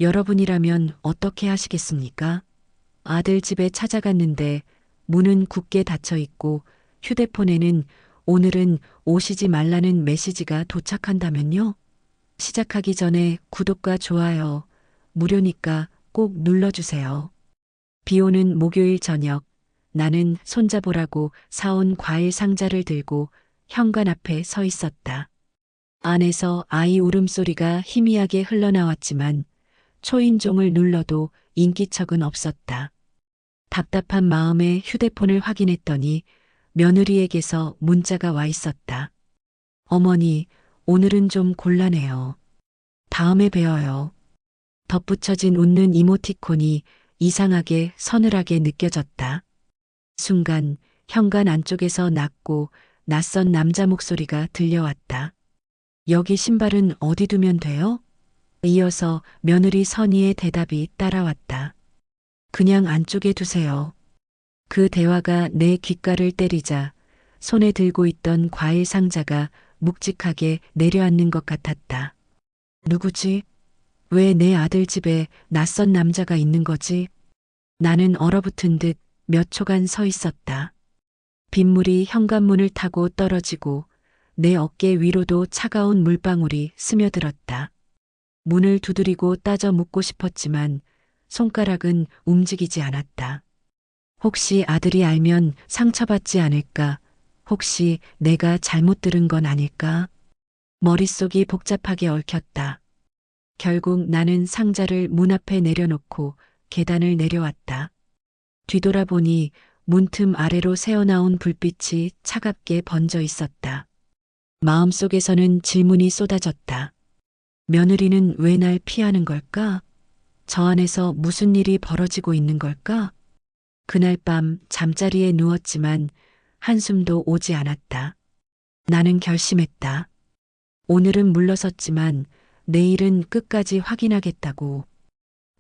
여러분이라면 어떻게 하시겠습니까? 아들 집에 찾아갔는데 문은 굳게 닫혀 있고 휴대폰에는 오늘은 오시지 말라는 메시지가 도착한다면요? 시작하기 전에 구독과 좋아요, 무료니까 꼭 눌러주세요. 비 오는 목요일 저녁, 나는 손자보라고 사온 과일 상자를 들고 현관 앞에 서 있었다. 안에서 아이 울음소리가 희미하게 흘러나왔지만 초인종을 눌러도 인기척은 없었다. 답답한 마음에 휴대폰을 확인했더니 며느리에게서 문자가 와 있었다. 어머니, 오늘은 좀 곤란해요. 다음에 뵈어요. 덧붙여진 웃는 이모티콘이 이상하게 서늘하게 느껴졌다. 순간 현관 안쪽에서 낮고 낯선 남자 목소리가 들려왔다. 여기 신발은 어디 두면 돼요? 이어서 며느리 선희의 대답이 따라왔다. 그냥 안쪽에 두세요. 그 대화가 내 귓가를 때리자 손에 들고 있던 과일 상자가 묵직하게 내려앉는 것 같았다. 누구지? 왜 내 아들 집에 낯선 남자가 있는 거지? 나는 얼어붙은 듯 몇 초간 서 있었다. 빗물이 현관문을 타고 떨어지고 내 어깨 위로도 차가운 물방울이 스며들었다. 문을 두드리고 따져 묻고 싶었지만 손가락은 움직이지 않았다. 혹시 아들이 알면 상처받지 않을까? 혹시 내가 잘못 들은 건 아닐까? 머릿속이 복잡하게 얽혔다. 결국 나는 상자를 문 앞에 내려놓고 계단을 내려왔다. 뒤돌아보니 문틈 아래로 새어나온 불빛이 차갑게 번져 있었다. 마음속에서는 질문이 쏟아졌다. 며느리는 왜 날 피하는 걸까? 저 안에서 무슨 일이 벌어지고 있는 걸까? 그날 밤 잠자리에 누웠지만 한숨도 오지 않았다. 나는 결심했다. 오늘은 물러섰지만 내일은 끝까지 확인하겠다고.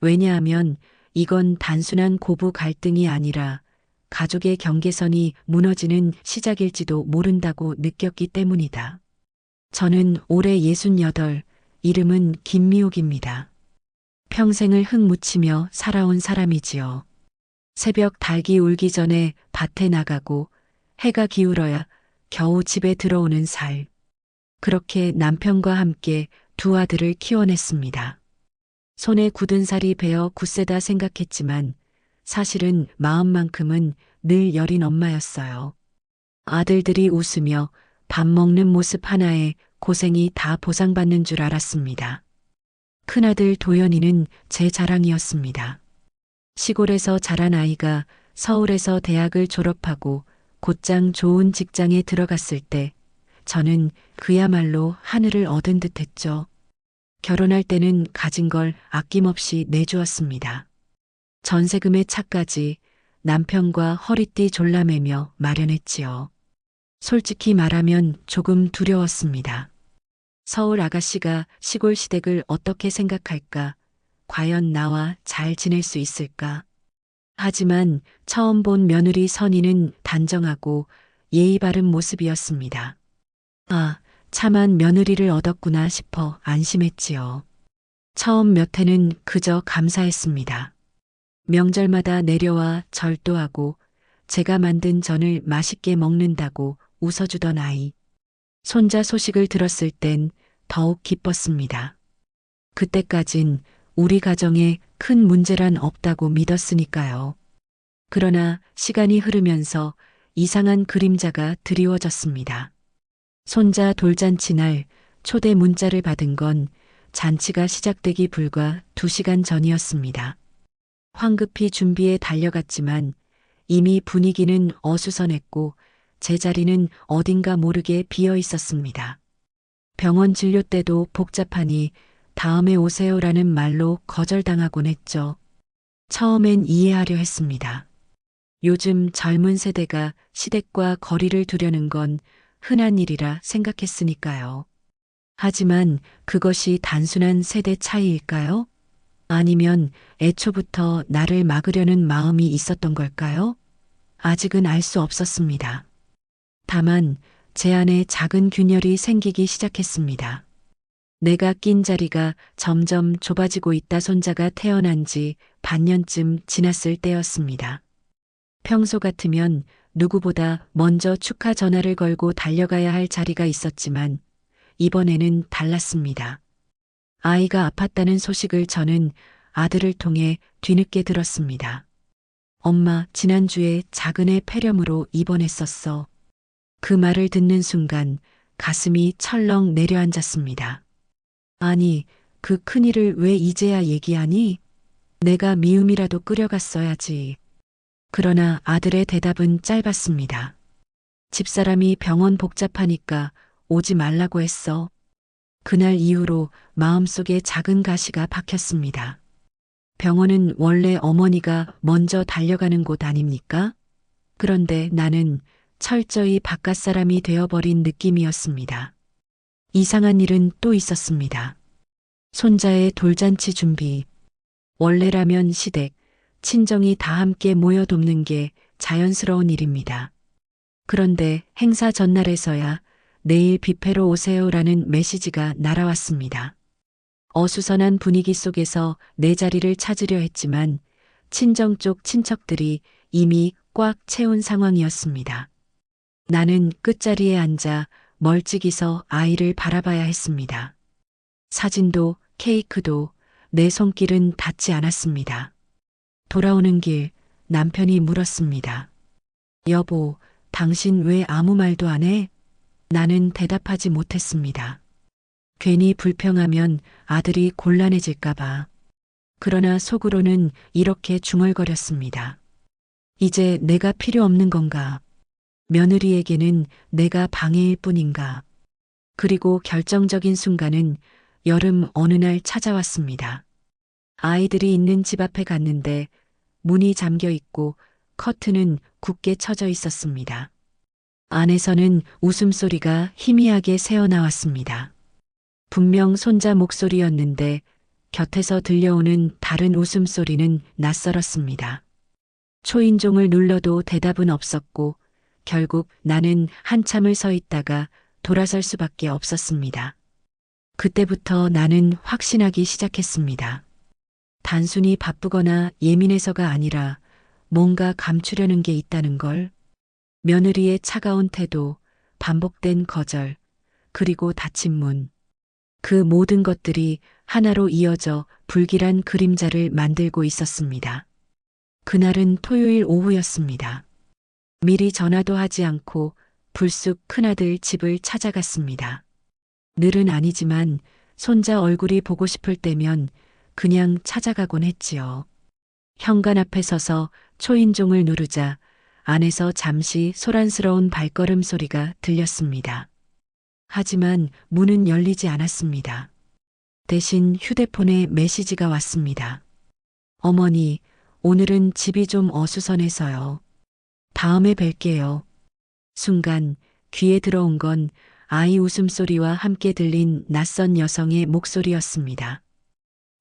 왜냐하면 이건 단순한 고부 갈등이 아니라 가족의 경계선이 무너지는 시작일지도 모른다고 느꼈기 때문이다. 저는 올해 68, 이름은 김미옥입니다. 평생을 흙 묻히며 살아온 사람이지요. 새벽 닭이 울기 전에 밭에 나가고 해가 기울어야 겨우 집에 들어오는 살. 그렇게 남편과 함께 두 아들을 키워냈습니다. 손에 굳은 살이 베어 굳세다 생각했지만 사실은 마음만큼은 늘 여린 엄마였어요. 아들들이 웃으며 밥 먹는 모습 하나에 고생이 다 보상받는 줄 알았습니다. 큰아들 도연이는 제 자랑이었습니다. 시골에서 자란 아이가 서울에서 대학을 졸업하고 곧장 좋은 직장에 들어갔을 때 저는 그야말로 하늘을 얻은 듯했죠. 결혼할 때는 가진 걸 아낌없이 내주었습니다. 전세금의 차까지 남편과 허리띠 졸라매며 마련했지요. 솔직히 말하면 조금 두려웠습니다. 서울 아가씨가 시골 시댁을 어떻게 생각할까? 과연 나와 잘 지낼 수 있을까? 하지만 처음 본 며느리 선희는 단정하고 예의 바른 모습이었습니다. 아, 참한 며느리를 얻었구나 싶어 안심했지요. 처음 몇 해는 그저 감사했습니다. 명절마다 내려와 절도하고 제가 만든 전을 맛있게 먹는다고 웃어주던 아이. 손자 소식을 들었을 땐 더욱 기뻤습니다. 그때까진 우리 가정에 큰 문제란 없다고 믿었으니까요. 그러나 시간이 흐르면서 이상한 그림자가 드리워졌습니다. 손자 돌잔치 날 초대 문자를 받은 건 잔치가 시작되기 불과 2시간 전이었습니다. 황급히 준비에 달려갔지만 이미 분위기는 어수선했고 제 자리는 어딘가 모르게 비어 있었습니다. 병원 진료 때도 복잡하니 다음에 오세요라는 말로 거절당하곤 했죠. 처음엔 이해하려 했습니다. 요즘 젊은 세대가 시댁과 거리를 두려는 건 흔한 일이라 생각했으니까요. 하지만 그것이 단순한 세대 차이일까요? 아니면 애초부터 나를 막으려는 마음이 있었던 걸까요? 아직은 알 수 없었습니다. 다만 제 안에 작은 균열이 생기기 시작했습니다. 내가 낀 자리가 점점 좁아지고 있다. 손자가 태어난 지 반년쯤 지났을 때였습니다. 평소 같으면 누구보다 먼저 축하 전화를 걸고 달려가야 할 자리가 있었지만 이번에는 달랐습니다. 아이가 아팠다는 소식을 저는 아들을 통해 뒤늦게 들었습니다. 엄마, 지난주에 작은 애 폐렴으로 입원했었어. 그 말을 듣는 순간 가슴이 철렁 내려앉았습니다. 아니, 그 큰일을 왜 이제야 얘기하니? 내가 미움이라도 끓여갔어야지. 그러나 아들의 대답은 짧았습니다. 집사람이 병원 복잡하니까 오지 말라고 했어. 그날 이후로 마음속에 작은 가시가 박혔습니다. 병원은 원래 어머니가 먼저 달려가는 곳 아닙니까? 그런데 나는 철저히 바깥 사람이 되어버린 느낌이었습니다. 이상한 일은 또 있었습니다. 손자의 돌잔치 준비. 원래라면 시댁, 친정이 다 함께 모여 돕는 게 자연스러운 일입니다. 그런데 행사 전날에서야 내일 뷔페로 오세요라는 메시지가 날아왔습니다. 어수선한 분위기 속에서 내 자리를 찾으려 했지만 친정 쪽 친척들이 이미 꽉 채운 상황이었습니다. 나는 끝자리에 앉아 멀찍이 서 아이를 바라봐야 했습니다. 사진도 케이크도 내 손길은 닿지 않았습니다. 돌아오는 길 남편이 물었습니다. 여보, 당신 왜 아무 말도 안 해? 나는 대답하지 못했습니다. 괜히 불평하면 아들이 곤란해질까봐. 그러나 속으로는 이렇게 중얼거렸습니다. 이제 내가 필요 없는 건가? 며느리에게는 내가 방해일 뿐인가? 그리고 결정적인 순간은 여름 어느 날 찾아왔습니다. 아이들이 있는 집 앞에 갔는데 문이 잠겨 있고 커튼은 굳게 쳐져 있었습니다. 안에서는 웃음소리가 희미하게 새어나왔습니다. 분명 손자 목소리였는데 곁에서 들려오는 다른 웃음소리는 낯설었습니다. 초인종을 눌러도 대답은 없었고 결국 나는 한참을 서 있다가 돌아설 수밖에 없었습니다. 그때부터 나는 확신하기 시작했습니다. 단순히 바쁘거나 예민해서가 아니라 뭔가 감추려는 게 있다는 걸. 며느리의 차가운 태도, 반복된 거절, 그리고 닫힌 문. 그 모든 것들이 하나로 이어져 불길한 그림자를 만들고 있었습니다. 그날은 토요일 오후였습니다. 미리 전화도 하지 않고 불쑥 큰아들 집을 찾아갔습니다. 늘은 아니지만 손자 얼굴이 보고 싶을 때면 그냥 찾아가곤 했지요. 현관 앞에 서서 초인종을 누르자 안에서 잠시 소란스러운 발걸음 소리가 들렸습니다. 하지만 문은 열리지 않았습니다. 대신 휴대폰에 메시지가 왔습니다. 어머니, 오늘은 집이 좀 어수선해서요. 다음에 뵐게요. 순간 귀에 들어온 건 아이 웃음소리와 함께 들린 낯선 여성의 목소리였습니다.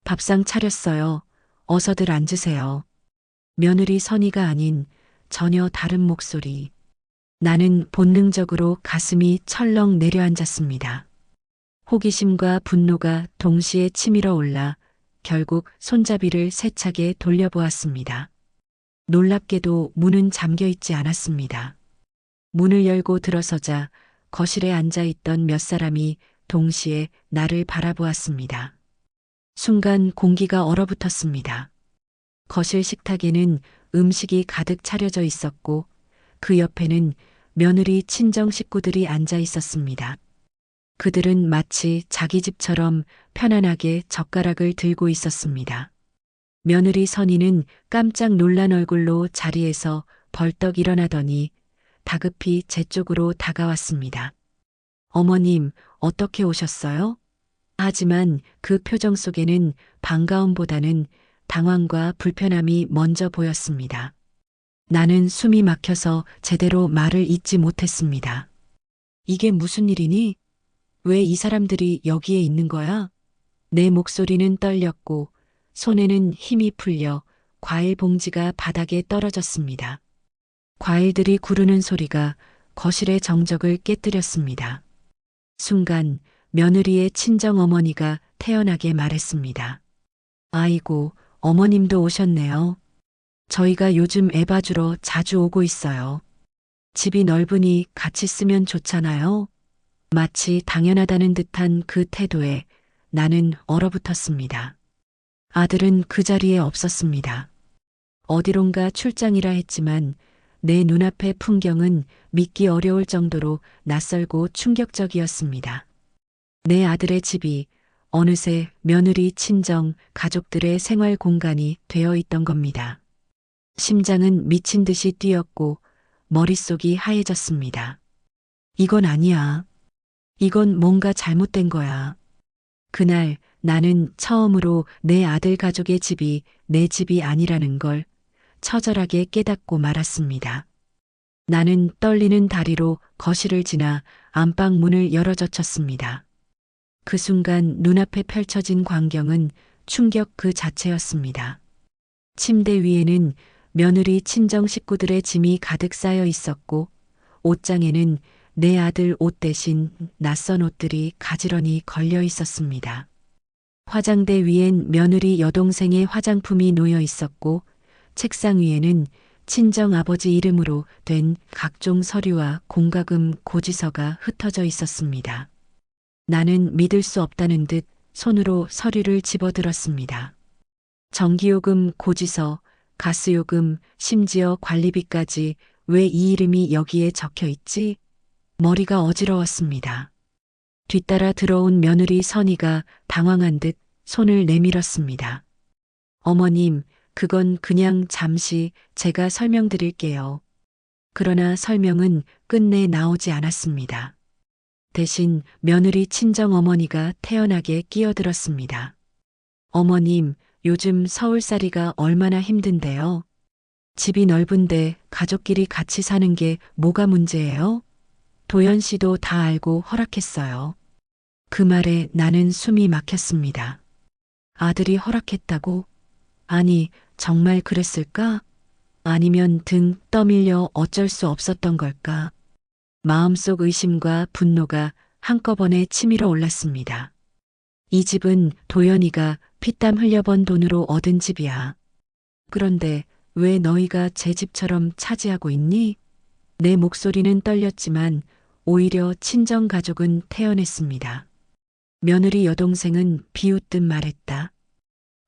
밥상 차렸어요. 어서들 앉으세요. 며느리 선의가 아닌 전혀 다른 목소리. 나는 본능적으로 가슴이 철렁 내려앉았습니다. 호기심과 분노가 동시에 치밀어 올라 결국 손잡이를 세차게 돌려보았습니다. 놀랍게도 문은 잠겨 있지 않았습니다. 문을 열고 들어서자 거실에 앉아있던 몇 사람이 동시에 나를 바라보았습니다. 순간 공기가 얼어붙었습니다. 거실 식탁에는 음식이 가득 차려져 있었고 그 옆에는 며느리 친정 식구들이 앉아 있었습니다. 그들은 마치 자기 집처럼 편안하게 젓가락을 들고 있었습니다. 며느리 선희는 깜짝 놀란 얼굴로 자리에서 벌떡 일어나더니 다급히 제 쪽으로 다가왔습니다. 어머님, 어떻게 오셨어요? 하지만 그 표정 속에는 반가움보다는 당황과 불편함이 먼저 보였습니다. 나는 숨이 막혀서 제대로 말을 잇지 못했습니다. 이게 무슨 일이니? 왜 이 사람들이 여기에 있는 거야? 내 목소리는 떨렸고 손에는 힘이 풀려 과일 봉지가 바닥에 떨어졌습니다. 과일들이 구르는 소리가 거실의 정적을 깨뜨렸습니다. 순간 며느리의 친정 어머니가 태연하게 말했습니다. 아이고, 어머님도 오셨네요. 저희가 요즘 애 봐주러 자주 오고 있어요. 집이 넓으니 같이 쓰면 좋잖아요. 마치 당연하다는 듯한 그 태도에 나는 얼어붙었습니다. 아들은 그 자리에 없었습니다. 어디론가 출장이라 했지만 내 눈앞의 풍경은 믿기 어려울 정도로 낯설고 충격적이었습니다. 내 아들의 집이 어느새 며느리 친정 가족들의 생활 공간이 되어 있던 겁니다. 심장은 미친 듯이 뛰었고 머릿속이 하얘졌습니다. 이건 아니야. 이건 뭔가 잘못된 거야. 그날 나는 처음으로 내 아들 가족의 집이 내 집이 아니라는 걸 처절하게 깨닫고 말았습니다. 나는 떨리는 다리로 거실을 지나 안방 문을 열어젖혔습니다. 그 순간 눈앞에 펼쳐진 광경은 충격 그 자체였습니다. 침대 위에는 며느리 친정 식구들의 짐이 가득 쌓여 있었고 옷장에는 내 아들 옷 대신 낯선 옷들이 가지런히 걸려 있었습니다. 화장대 위엔 며느리 여동생의 화장품이 놓여 있었고 책상 위에는 친정 아버지 이름으로 된 각종 서류와 공과금 고지서가 흩어져 있었습니다. 나는 믿을 수 없다는 듯 손으로 서류를 집어들었습니다. 전기요금 고지서, 가스요금, 심지어 관리비까지 왜 이 이름이 여기에 적혀 있지? 머리가 어지러웠습니다. 뒤따라 들어온 며느리 선희가 당황한 듯 손을 내밀었습니다. 어머님, 그건 그냥 잠시 제가 설명드릴게요. 그러나 설명은 끝내 나오지 않았습니다. 대신 며느리 친정 어머니가 태연하게 끼어들었습니다. 어머님, 요즘 서울살이가 얼마나 힘든데요? 집이 넓은데 가족끼리 같이 사는 게 뭐가 문제예요? 도연 씨도 다 알고 허락했어요. 그 말에 나는 숨이 막혔습니다. 아들이 허락했다고? 아니, 정말 그랬을까? 아니면 등 떠밀려 어쩔 수 없었던 걸까? 마음속 의심과 분노가 한꺼번에 치밀어 올랐습니다. 이 집은 도연이가 피땀 흘려번 돈으로 얻은 집이야. 그런데 왜 너희가 제 집처럼 차지하고 있니? 내 목소리는 떨렸지만 오히려 친정 가족은 태연했습니다. 며느리 여동생은 비웃듯 말했다.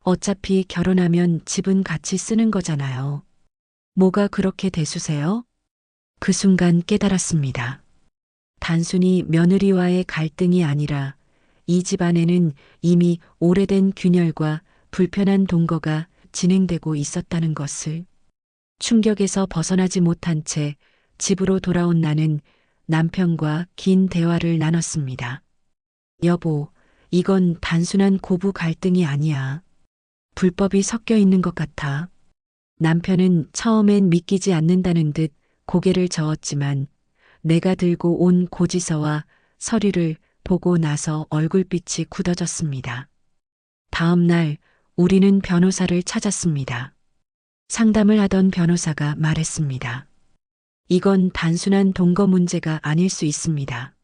어차피 결혼하면 집은 같이 쓰는 거잖아요. 뭐가 그렇게 대수세요? 그 순간 깨달았습니다. 단순히 며느리와의 갈등이 아니라 이 집안에는 이미 오래된 균열과 불편한 동거가 진행되고 있었다는 것을. 충격에서 벗어나지 못한 채 집으로 돌아온 나는 남편과 긴 대화를 나눴습니다. 여보, 이건 단순한 고부 갈등이 아니야. 불법이 섞여 있는 것 같아. 남편은 처음엔 믿기지 않는다는 듯 고개를 저었지만 내가 들고 온 고지서와 서류를 보고 나서 얼굴빛이 굳어졌습니다. 다음 날 우리는 변호사를 찾았습니다. 상담을 하던 변호사가 말했습니다. 이건 단순한 동거 문제가 아닐 수 있습니다.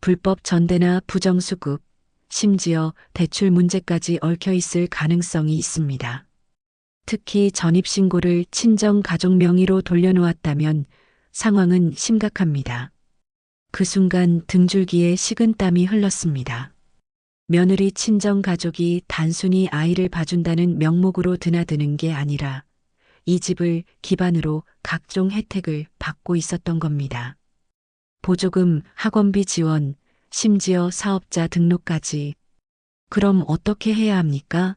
불법 전대나 부정수급, 심지어 대출 문제까지 얽혀 있을 가능성이 있습니다. 특히 전입신고를 친정 가족 명의로 돌려놓았다면 상황은 심각합니다. 그 순간 등줄기에 식은땀이 흘렀습니다. 며느리 친정 가족이 단순히 아이를 봐준다는 명목으로 드나드는 게 아니라 이 집을 기반으로 각종 혜택을 받고 있었던 겁니다. 보조금, 학원비 지원, 심지어 사업자 등록까지. 그럼 어떻게 해야 합니까?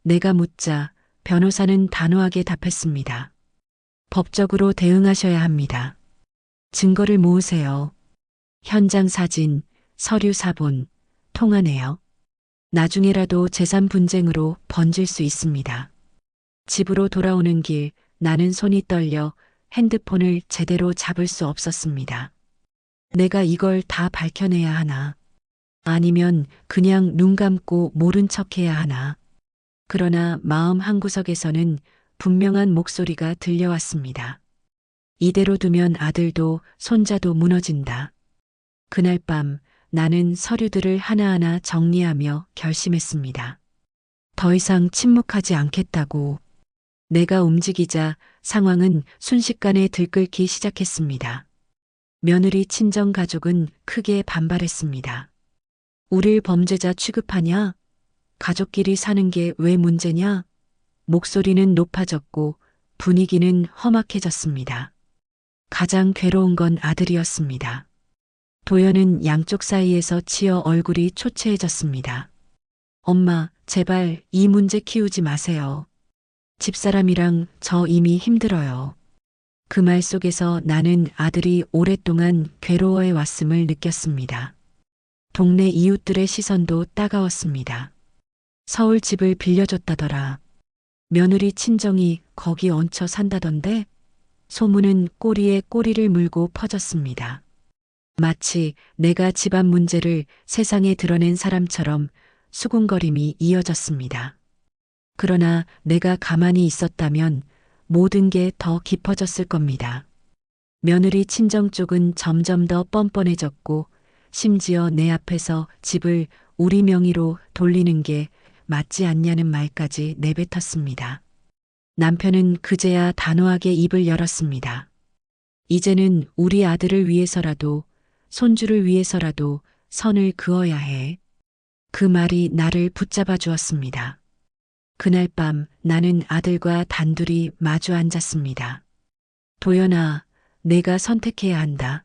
내가 묻자 변호사는 단호하게 답했습니다. 법적으로 대응하셔야 합니다. 증거를 모으세요. 현장 사진, 서류 사본, 통화 내역. 나중에라도 재산 분쟁으로 번질 수 있습니다. 집으로 돌아오는 길 나는 손이 떨려 핸드폰을 제대로 잡을 수 없었습니다. 내가 이걸 다 밝혀내야 하나? 아니면 그냥 눈 감고 모른 척해야 하나? 그러나 마음 한구석에서는 분명한 목소리가 들려왔습니다. 이대로 두면 아들도 손자도 무너진다. 그날 밤 나는 서류들을 하나하나 정리하며 결심했습니다. 더 이상 침묵하지 않겠다고. 내가 움직이자 상황은 순식간에 들끓기 시작했습니다. 며느리 친정 가족은 크게 반발했습니다. 우릴 범죄자 취급하냐? 가족끼리 사는 게 왜 문제냐? 목소리는 높아졌고 분위기는 험악해졌습니다. 가장 괴로운 건 아들이었습니다. 도연은 양쪽 사이에서 치여 얼굴이 초췌해졌습니다. 엄마, 제발 이 문제 키우지 마세요. 집사람이랑 저 이미 힘들어요. 그 말 속에서 나는 아들이 오랫동안 괴로워해 왔음을 느꼈습니다. 동네 이웃들의 시선도 따가웠습니다. 서울 집을 빌려줬다더라. 며느리 친정이 거기 얹혀 산다던데? 소문은 꼬리에 꼬리를 물고 퍼졌습니다. 마치 내가 집안 문제를 세상에 드러낸 사람처럼 수군거림이 이어졌습니다. 그러나 내가 가만히 있었다면 모든 게 더 깊어졌을 겁니다. 며느리 친정 쪽은 점점 더 뻔뻔해졌고 심지어 내 앞에서 집을 우리 명의로 돌리는 게 맞지 않냐는 말까지 내뱉었습니다. 남편은 그제야 단호하게 입을 열었습니다. 이제는 우리 아들을 위해서라도 손주를 위해서라도 선을 그어야 해. 그 말이 나를 붙잡아 주었습니다. 그날 밤 나는 아들과 단둘이 마주 앉았습니다. 도연아, 내가 선택해야 한다.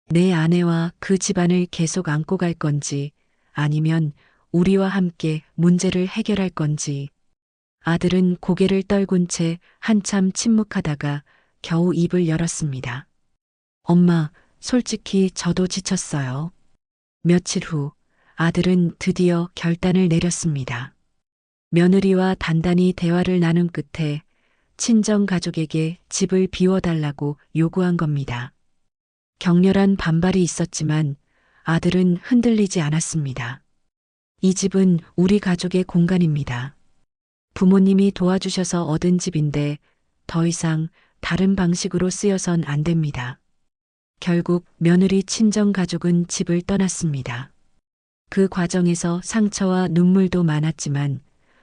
내 아내와 그 집안을 계속 안고 갈 건지 아니면 우리와 함께 문제를 해결할 건지. 아들은 고개를 떨군 채 한참 침묵하다가 겨우 입을 열었습니다. 엄마, 솔직히 저도 지쳤어요. 며칠 후 아들은 드디어 결단을 내렸습니다. 며느리와 단단히 대화를 나눈 끝에 친정 가족에게 집을 비워달라고 요구한 겁니다. 격렬한 반발이 있었지만 아들은 흔들리지 않았습니다. 이 집은 우리 가족의 공간입니다. 부모님이 도와주셔서 얻은 집인데 더 이상 다른 방식으로 쓰여선 안 됩니다. 결국 며느리 친정 가족은 집을 떠났습니다. 그 과정에서 상처와 눈물도 많았지만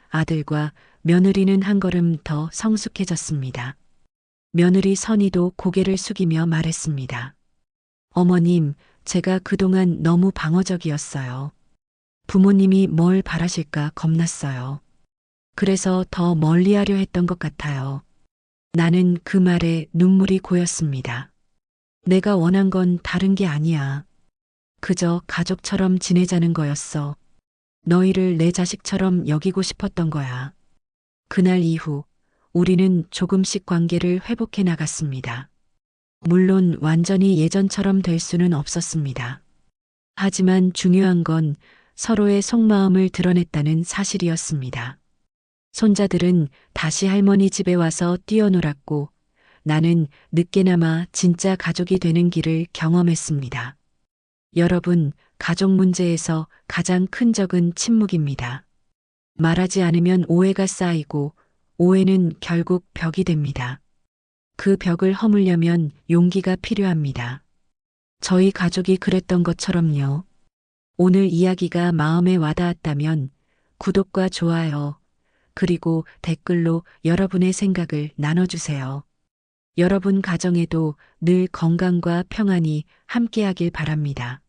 아들과 며느리는 한 걸음 더 성숙해졌습니다. 며느리 선희도 고개를 숙이며 말했습니다. 어머님, 제가 그동안 너무 방어적이었어요. 부모님이 뭘 바라실까 겁났어요. 그래서 더 멀리하려 했던 것 같아요. 나는 그 말에 눈물이 고였습니다. 내가 원한 건 다른 게 아니야. 그저 가족처럼 지내자는 거였어. 너희를 내 자식처럼 여기고 싶었던 거야. 그날 이후 우리는 조금씩 관계를 회복해 나갔습니다. 물론 완전히 예전처럼 될 수는 없었습니다. 하지만 중요한 건 서로의 속마음을 드러냈다는 사실이었습니다. 손자들은 다시 할머니 집에 와서 뛰어놀았고 나는 늦게나마 진짜 가족이 되는 길을 경험했습니다. 여러분, 가족 문제에서 가장 큰 적은 침묵입니다. 말하지 않으면 오해가 쌓이고 오해는 결국 벽이 됩니다. 그 벽을 허물려면 용기가 필요합니다. 저희 가족이 그랬던 것처럼요. 오늘 이야기가 마음에 와닿았다면 구독과 좋아요, 그리고 댓글로 여러분의 생각을 나눠주세요. 여러분 가정에도 늘 건강과 평안이 함께하길 바랍니다.